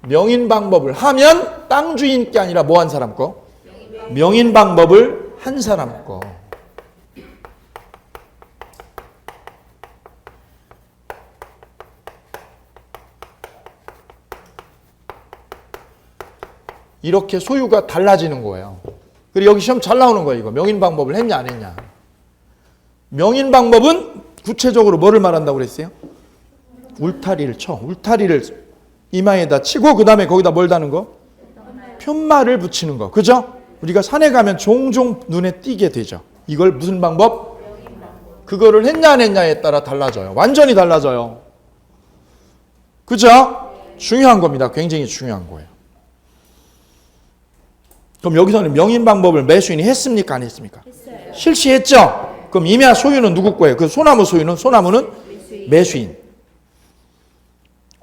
명인 방법을 하면 땅 주인 게 아니라 뭐 한 사람 거? 명인 방법을 한 사람 거. 이렇게 소유가 달라지는 거예요. 그리고 여기 시험 잘 나오는 거예요. 이거 명인 방법을 했냐 안 했냐. 명인 방법은 구체적으로 뭐를 말한다고 그랬어요? 울타리를 쳐. 울타리를 이마에다 치고 그 다음에 거기다 뭘 다는 거? 편말을 붙이는 거. 그죠? 우리가 산에 가면 종종 눈에 띄게 되죠. 이걸 무슨 방법? 그거를 했냐 안 했냐에 따라 달라져요. 완전히 달라져요. 그죠? 중요한 겁니다. 굉장히 중요한 거예요. 그럼 여기서는 명인 방법을 매수인이 했습니까? 안 했습니까? 했어요. 실시했죠? 그럼 임야 소유는 누구 거예요? 그 소나무 소유는? 소나무는 매수인.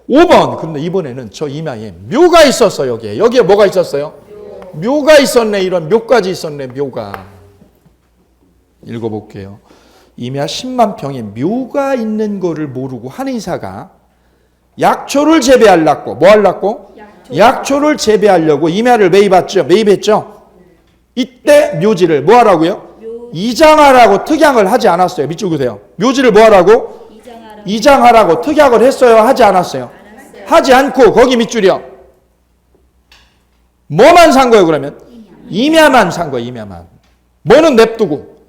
5번. 근데 이번에는 저 임야에 묘가 있었어, 여기에. 여기에 뭐가 있었어요? 묘가 있었네. 이런 묘까지 있었네, 묘가. 읽어볼게요. 임야 10만 평에 묘가 있는 거를 모르고 한의사가 약초를 재배하려고, 뭐 하려고? 약초를 재배하려고 임야를 매입했죠. 이때 묘지를 뭐 하라고요? 이장하라고 특약을 하지 않았어요. 밑줄 그세요. 묘지를 뭐 하라고? 이장하라고 특약을 했어요? 하지 않았어요? 하지 않고 거기 밑줄이요. 뭐만 산 거예요, 그러면? 임야만 산 거예요, 임야만. 뭐는 냅두고?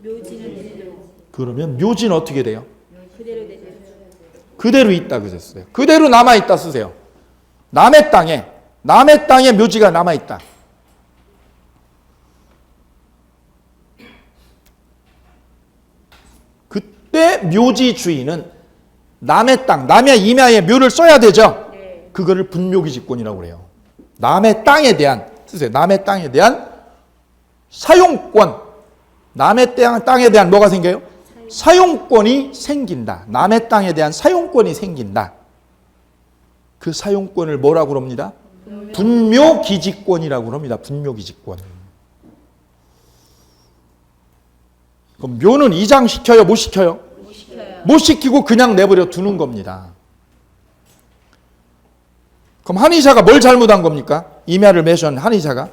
그러면 묘지는 어떻게 돼요? 그대로 있다 그랬어요. 그대로 남아있다 쓰세요. 남의 땅에 묘지가 남아있다. 그때 묘지 주인은 남의 땅, 남의 임야에 묘를 써야 되죠. 그거를 분묘기지권이라고 그래요. 남의 땅에 대한, 쓰세요. 남의 땅에 대한 사용권. 남의 땅에 대한 뭐가 생겨요? 사용권이 생긴다. 남의 땅에 대한 사용권이 생긴다. 그 사용권을 뭐라고 그럽니다? 분묘기지권이라고 합니다. 분묘기지권. 그럼 묘는 이장시켜요? 못 시켜요? 못 시키고 그냥 내버려 두는 겁니다. 그럼 한의사가 뭘 잘못한 겁니까? 임야를 매수한 한의사가?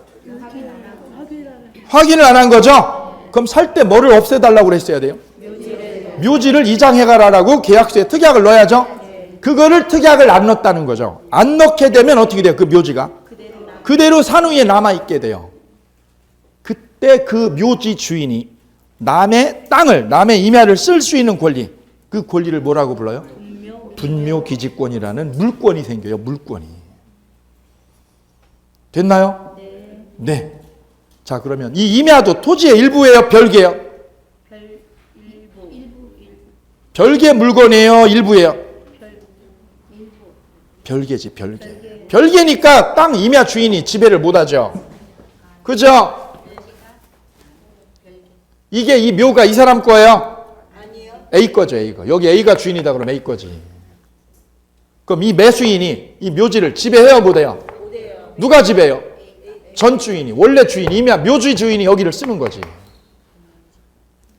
확인을 안 한 거죠? 그럼 살 때 뭐를 없애달라고 그랬어야 돼요? 묘지를 이장해가라라고 계약서에 특약을 넣어야죠? 그거를 특약을 안 넣었다는 거죠. 안 넣게 되면 어떻게 돼요? 그 묘지가? 그대로 산 위에 남아있게 돼요. 그때 그 묘지 주인이 남의 땅을, 남의 임야를 쓸 수 있는 권리, 그 권리를 뭐라고 불러요? 분묘기지권이라는 물권이 생겨요. 물권이. 됐나요? 네. 자, 그러면 이 임야도 토지의 일부예요? 별개예요? 별개 물건이에요? 일부예요? 별개지, 별개. 별개니까 땅 임야 주인이 지배를 못하죠. 그죠? 이게 이 묘가 이 사람 거예요? 아니요. A 거죠, A 거. 여기 A가 주인이다 그러면 A 거지. 그럼 이 매수인이 이 묘지를 지배해요, 못해요? 못해요. 누가 지배해요? 전 주인이, 원래 주인, 임야 묘지 주인이 여기를 쓰는 거지.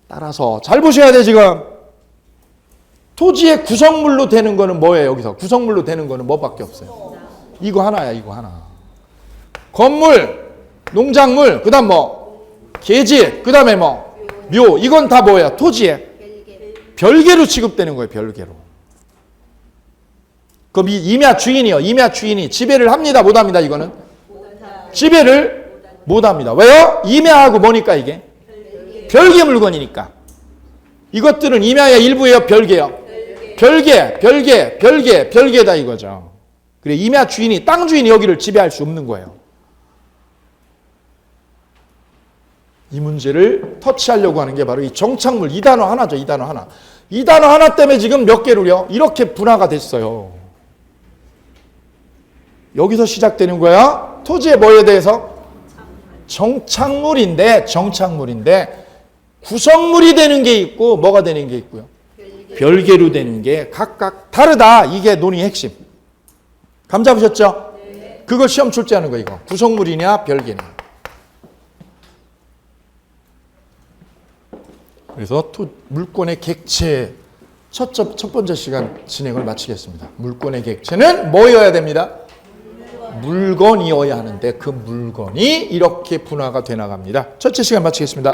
따라서 잘 보셔야 돼, 지금. 토지의 구성물로 되는 거는 뭐예요, 여기서? 구성물로 되는 거는 뭐밖에 없어요? 이거 하나야, 이거 하나. 건물, 농작물, 그 다음 뭐? 계지. 그 다음에 뭐? 묘. 이건 다 뭐야? 토지에 별개로 취급되는 거예요. 별개로. 그럼 이 임야 주인이요. 임야 주인이 지배를 합니다. 못합니다. 이거는 지배를 못합니다. 왜요? 임야하고 뭐니까 이게? 별개 물건이니까. 이것들은 임야의 일부예요. 별개요. 별개다 이거죠. 그래 임야 주인이 땅 주인이 여기를 지배할 수 없는 거예요. 이 문제를 터치하려고 하는 게 바로 이 정착물 이 단어 하나죠. 이 단어 하나. 이 단어 하나 때문에 지금 몇 개로요? 이렇게 분화가 됐어요. 여기서 시작되는 거야. 토지의 뭐에 대해서? 정착물인데 구성물이 되는 게 있고 뭐가 되는 게 있고요. 별개로 되는 게 각각 다르다. 이게 논의의 핵심. 감 잡으셨죠? 그걸 시험 출제하는 거 이거. 구성물이냐 별개냐. 그래서 물권의 객체 첫 번째 시간 진행을 마치겠습니다. 물권의 객체는 뭐여야 됩니다? 물건이어야 하는데 그 물건이 이렇게 분화가 돼 나갑니다. 첫째 시간 마치겠습니다.